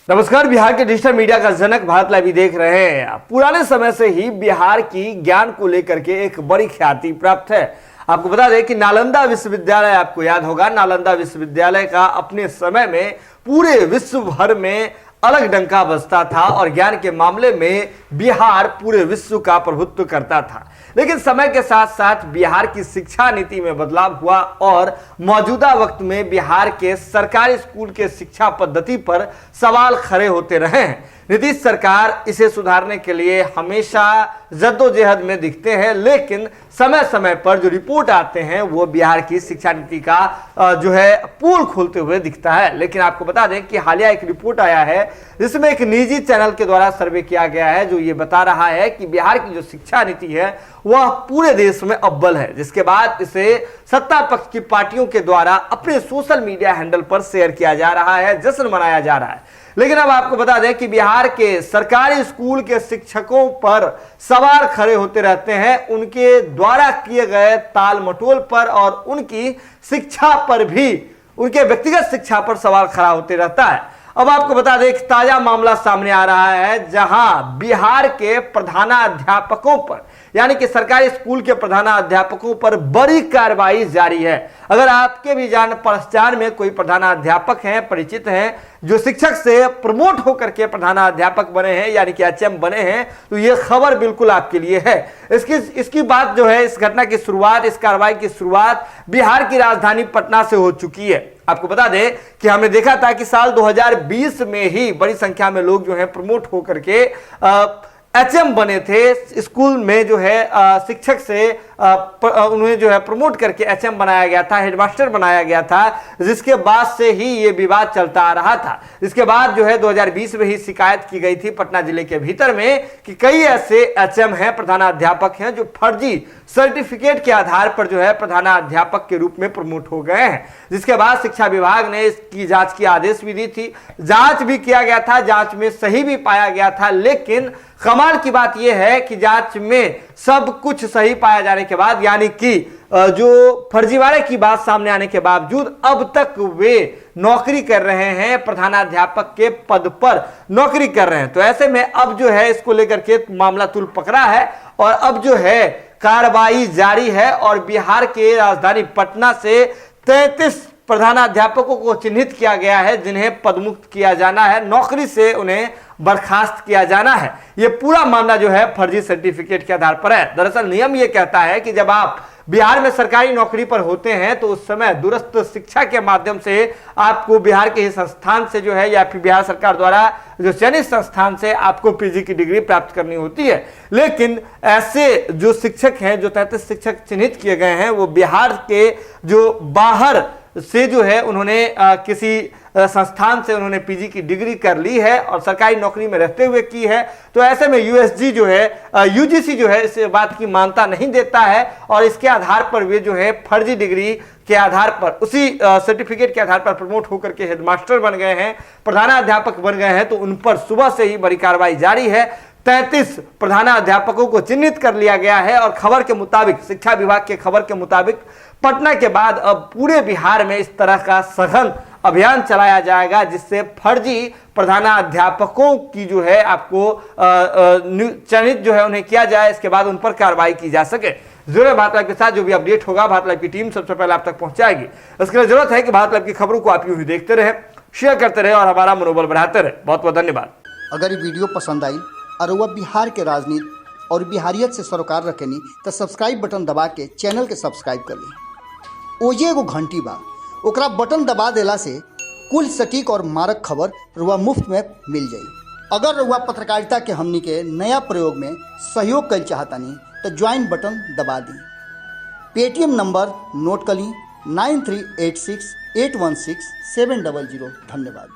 नमस्कार। बिहार के digital media का जनक भारत लाइव देख रहे हैं। पुराने समय से ही बिहार की ज्ञान को लेकर के एक बड़ी ख्याति प्राप्त है। आपको बता दें कि नालंदा विश्वविद्यालय, आपको याद होगा, नालंदा विश्वविद्यालय का अपने समय में पूरे विश्व भर में अलग डंका बजता था और ज्ञान के मामले में बिहार पूरे विश्व का प्रभुत्व करता था। लेकिन समय के साथ साथ बिहार की शिक्षा नीति में बदलाव हुआ और मौजूदा वक्त में बिहार के सरकारी स्कूल के शिक्षा पद्धति पर सवाल खड़े होते रहे हैं। नीतीश सरकार इसे सुधारने के लिए हमेशा जद्दोजहद में दिखते हैं, लेकिन समय समय पर जो रिपोर्ट आते हैं वो बिहार की शिक्षा नीति का जो है पोल खोलते हुए दिखता है। लेकिन आपको बता दें कि हालिया एक रिपोर्ट आया है जिसमें एक निजी चैनल के द्वारा सर्वे किया गया है जो ये बता रहा है कि बिहार की जो शिक्षा नीति है वह पूरे देश में अव्वल है, जिसके बाद इसे सत्ता पक्ष की पार्टियों के द्वारा अपने सोशल मीडिया हैंडल पर शेयर किया जा रहा है, जश्न मनाया जा रहा है। लेकिन अब आपको बता दें कि बिहार के सरकारी स्कूल के शिक्षकों पर सवाल खड़े होते रहते हैं, उनके द्वारा किए गए ताल मटोल पर और उनकी शिक्षा पर भी, उनके व्यक्तिगत शिक्षा पर सवाल खड़ा होते रहता है। अब आपको बता दें कि ताजा मामला सामने आ रहा है जहां बिहार के प्रधानाध्यापकों पर, यानी कि सरकारी स्कूल के प्रधानाध्यापकों पर बड़ी कार्रवाई जारी है। अगर आपके भी जान पहचान में कोई प्रधानाध्यापक हैं, परिचित हैं, जो शिक्षक से प्रमोट होकर के प्रधानाध्यापक बने हैं, यानी कि एचएम बने हैं, तो ये खबर बिल्कुल आपके लिए है। इसकी बात जो है, इस घटना की शुरुआत, इस कार्रवाई की शुरुआत बिहार की राजधानी पटना से हो चुकी है। आपको बता दें कि हमने देखा था कि साल 2020 में ही बड़ी संख्या में लोग जो है प्रमोट होकर के एचएम बने थे। स्कूल में जो है शिक्षक से उन्हें जो है प्रमोट करके एचएम बनाया गया था, हेडमास्टर बनाया गया था, जिसके बाद से ही ये विवाद चलता आ रहा था। इसके बाद जो है 2020 में ही शिकायत की गई थी पटना जिले के भीतर में कि कई ऐसे एचएम हैं, प्रधानाध्यापक हैं, जो फर्जी सर्टिफिकेट के आधार पर जो है प्रधानाध्यापक के रूप में प्रमोट हो गए हैं। जिसके बाद शिक्षा विभाग ने इसकी जांच की आदेश भी दी थी, जांच भी किया गया था, जांच में सही भी पाया गया था। लेकिन कमाल की बात यह है कि जांच में सब कुछ सही पाया जाने के बाद, यानी कि जो फर्जीवाड़े की बात सामने आने के बावजूद अब तक वे नौकरी कर रहे हैं, प्रधानाध्यापक के पद पर नौकरी कर रहे हैं। तो ऐसे में अब जो है इसको लेकर के मामला तुल पकड़ा है और अब जो है कार्रवाई जारी है और बिहार के राजधानी पटना से 33 प्रधानाध्यापकों को चिन्हित किया गया है जिन्हें पदमुक्त किया जाना है, नौकरी से उन्हें बर्खास्त किया जाना है। यह पूरा मामला जो है फर्जी सर्टिफिकेट के आधार पर है। दरअसल नियम यह कहता है कि जब आप बिहार में सरकारी नौकरी पर होते हैं तो उस समय दूरस्थ शिक्षा के माध्यम से आपको बिहार के ही संस्थान से जो है या फिर बिहार सरकार द्वारा जो चयनित संस्थान से आपको पीजी की डिग्री प्राप्त करनी होती है। लेकिन ऐसे जो शिक्षक हैं, जो 33 शिक्षक चिन्हित किए गए हैं, वो बिहार के जो बाहर से जो है उन्होंने किसी संस्थान से उन्होंने पीजी की डिग्री कर ली है और सरकारी नौकरी में रहते हुए की है। तो ऐसे में यूएसजी जो है, यूजीसी जो है इस बात की मान्यता नहीं देता है और इसके आधार पर वे जो है फर्जी डिग्री के आधार पर, उसी सर्टिफिकेट के आधार पर प्रमोट होकर के हेडमास्टर बन गए हैं, प्रधानाध्यापक बन गए हैं। तो उन पर सुबह से ही बड़ी कार्रवाई जारी है। 33 प्रधानाध्यापकों को चिन्हित कर लिया गया है और खबर के मुताबिक, शिक्षा विभाग के खबर के मुताबिक पटना के बाद अब पूरे बिहार में इस तरह का सघन अभियान चलाया जाएगा जिससे फर्जी प्रधानाध्यापकों की जो है आपको चयनित जो है उन्हें किया जाए, इसके बाद उन पर कार्रवाई की जा सके। जरूर भारत लाइव के साथ जो भी अपडेट होगा भारत लाइव की टीम सबसे पहले आप तक पहुंचाएगी। इसके लिए जरूरत है कि भारत लाइव की खबरों को आप यूं ही देखते रहे, शेयर करते रहे और हमारा मनोबल बढ़ाते रहे। बहुत बहुत धन्यवाद। अगर ये वीडियो पसंद आई और वह बिहार के राजनीति और बिहारियत से सरोकार रखेनी तो सब्सक्राइब बटन दबा के चैनल के सब्सक्राइब कर ली। ओजे एगो घंटी बा, ओकरा बटन दबा देला से कुल सटीक और मारक खबर रुआ मुफ्त में मिल जाई। अगर रुआ पत्रकारिता के हमनी के नया प्रयोग में सहयोग कर चाहतानी तो ज्वाइन बटन दबा दी। पेटीएम नंबर नोट कर ली 9386816700। धन्यवाद।